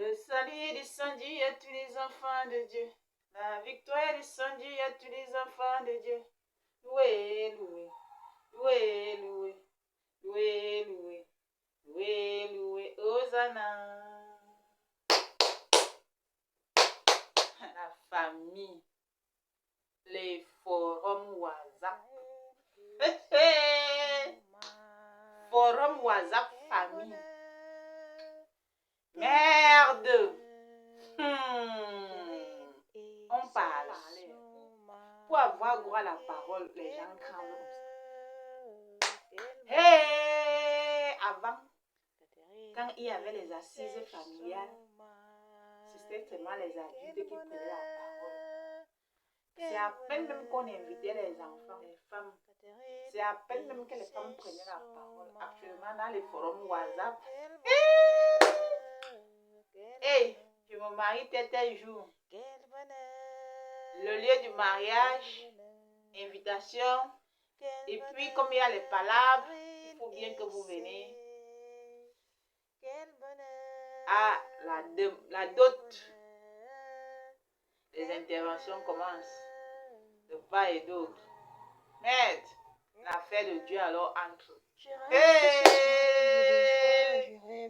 Le salut descendu à tous les enfants de Dieu. La victoire est descendue à tous les enfants de Dieu. Loué, loué, loué, loué, loué, loué, loué, loué, Hosanna. La famille, les forums WhatsApp. Forum WhatsApp famille. Merde. On parle. Pour avoir droit à la parole, les gens crament comme ça. Avant, quand il y avait les assises familiales, c'était seulement les adultes qui prenaient la parole. C'est à peine même qu'on invitait les enfants, les femmes. C'est à peine même que les femmes prenaient la parole. Actuellement, dans les forums WhatsApp. Je me marie tel jour. Le lieu du mariage, invitation. Et puis, comme il y a les palabres, il faut bien que vous venez. Ah, la dot. Les interventions commencent de part et d'autre. Merde, l'affaire de Dieu alors entre.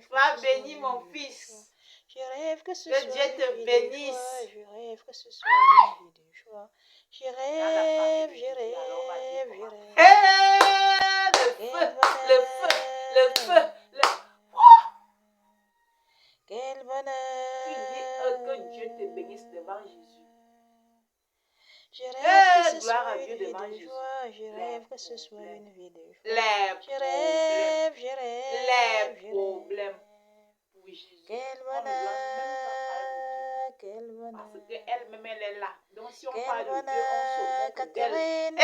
Sois béni mon fils. Je rêve que ce Que soit Dieu te bénisse. Je rêve que ce soit une vie de joie. Je rêve. Le feu. Quel Tu bonheur. dis que Dieu te bénisse devant Jésus. Je rêve que ce Gloire soit à Dieu une vie devant de Jésus. joie. Je rêve que ce soit une vie de joie. Les problèmes pour Jésus. Quel On ne doit même pas parler de Dieu. bonheur, quel bonheur. Parce qu'elle-même, elle est là. Donc si on Quel parle de Dieu, on bonheur, se moque d'elle. Catherine.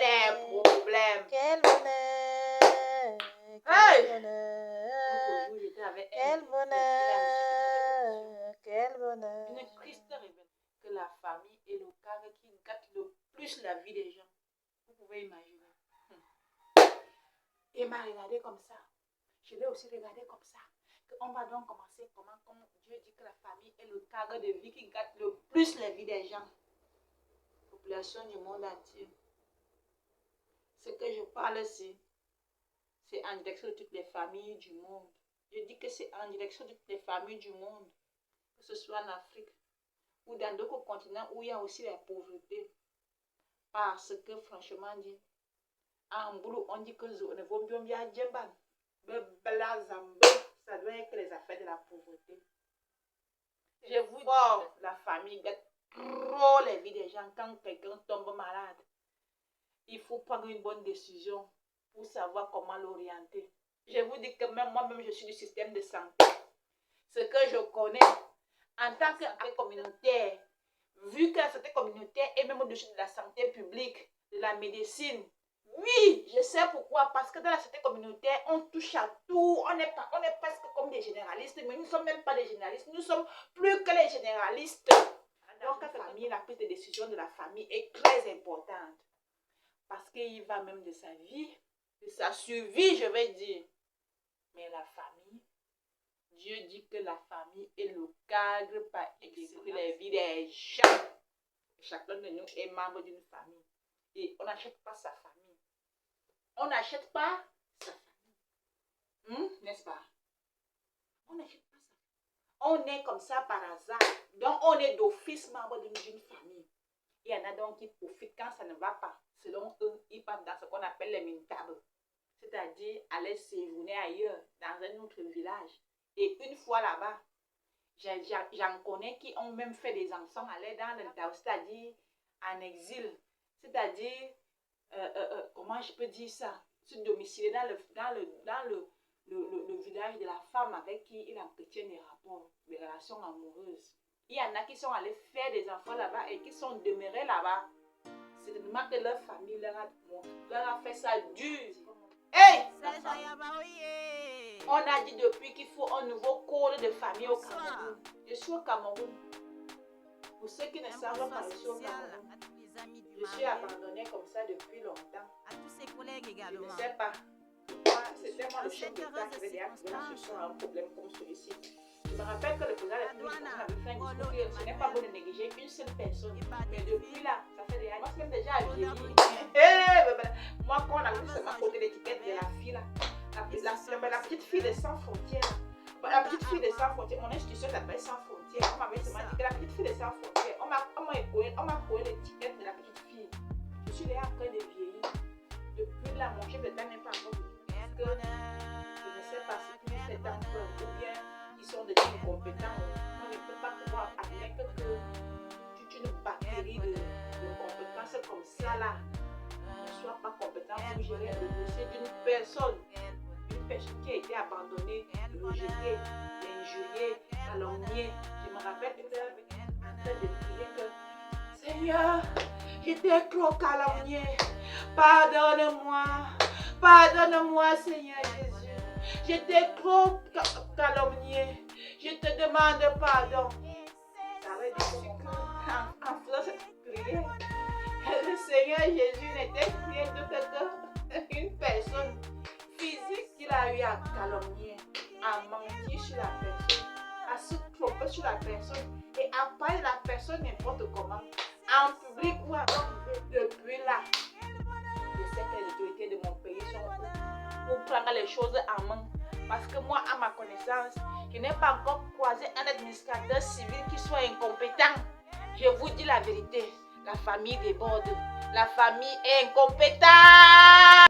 Des problèmes. Quel bonheur, Hey! quel bonheur. Un jour, j'étais avec Quel bonheur, quel bonheur. Une triste révélation que la famille est le cadre qui gâte le plus la vie des gens. Vous pouvez imaginer. Et m'a regardé comme ça. Je l'ai aussi regardé comme ça. On va donc commencer comment, comme Dieu dit que la famille est le cadre de vie qui gâte le plus la vie des gens. Population du monde entier. Ce que je parle ici, c'est en direction de toutes les familles du monde. Je dis que c'est en direction de toutes les familles du monde. Que ce soit en Afrique ou dans d'autres continents où il y a aussi la pauvreté. Parce que franchement dit, en boulot, on dit que ne vaut bien djeban. Ça doit être les affaires de la pauvreté. Je vous dis, la famille gâte trop les vies des gens. Quand quelqu'un tombe malade, il faut prendre une bonne décision pour savoir comment l'orienter. Je vous dis que même moi-même, je suis du système de santé. Ce que je connais en tant que communautaire, vu que la santé communautaire est même au-dessus de la santé publique, de la médecine. Oui, je sais pourquoi. Parce que dans la santé communautaire, on touche à tout. On est presque comme des généralistes, mais nous ne sommes même pas des généralistes. Nous sommes plus que les généralistes. Donc, la famille, la prise de décision de la famille est très importante. Parce qu'il va même de sa vie, de sa survie, je vais dire. Mais la famille, Dieu dit que la famille est le cadre par excellence de la vie des gens. Chacun de nous est membre d'une famille. Et on n'achète pas sa famille. On n'achète pas sa famille. N'est-ce pas? On n'achète pas ça. On est comme ça par hasard. Donc, on est d'office membre d'une famille. Il y en a donc qui profitent quand ça ne va pas. Selon eux, ils partent dans ce qu'on appelle les mintables. C'est-à-dire aller séjourner ailleurs, dans un autre village. Et une fois là-bas, j'en connais qui ont même fait des enfants aller dans le Tao, c'est-à-dire en exil. C'est-à-dire, comment je peux dire ça? Se domicilier dans le village de la femme avec qui il entretient des rapports, des relations amoureuses. Il y en a qui sont allés faire des enfants là-bas et qui sont demeurés là-bas. C'est tellement que leur famille leur a fait ça dur. Hey! On a dit depuis qu'il faut un nouveau code de famille au Cameroun. Je suis au Cameroun. Pour ceux qui ne savent pas, je suis au Cameroun. Je suis abandonnée comme ça depuis longtemps. Je ne sais pas. C'était moi le chef d'État qui avait déjà activé la solution à un problème comme celui-ci. me rappelle que le président de la République avait fait un discours que ce n'est pas bon de négliger une seule personne. Mais depuis là, ça fait des années. Moi, c'est même déjà vieilli. Moi, quand on a vu seulement côté l'étiquette de la fille là, la petite fille de Sans Frontières. La petite fille de Sans Frontières, mon institution s'appelle Sans Frontières. On m'avait seulement dit que la petite fille de Sans Frontières, on m'a collé l'étiquette de la petite fille. Je suis là en train de vieillir. Depuis là, mon chef d'État n'est pas encore venu. Parce que je ne sais pas si c'est encore ou bien ils sont déjà incompétents. Moi, je ne peux pas pouvoir admettre que toute une batterie de compétences comme ça là ne soit pas compétent pour gérer le dossier d'une personne. Une personne qui a été abandonnée, rejetée, injuriée, calomniée. Je me rappelle une heure en train de prier que Seigneur, j'étais trop calomniée. Pardonne-moi. Pardonne-moi, Seigneur Jésus. J'étais trop calomniée. Je te demande pardon. Ça veut dire qu'en faisant cette prière, le Seigneur Jésus n'était rien d'autre qu'une personne physique qu'il a eu à calomnier, à mentir sur la personne, à se tromper sur la personne et à parler de la personne n'importe comment, en public ou en privé. Depuis là, je sais que les autorités de mon pays sont pour prendre les choses en main. Parce que moi, à ma connaissance, je n'ai pas encore croisé un administrateur civil qui soit incompétent. Je vous dis la vérité, la famille déborde. La famille est incompétente.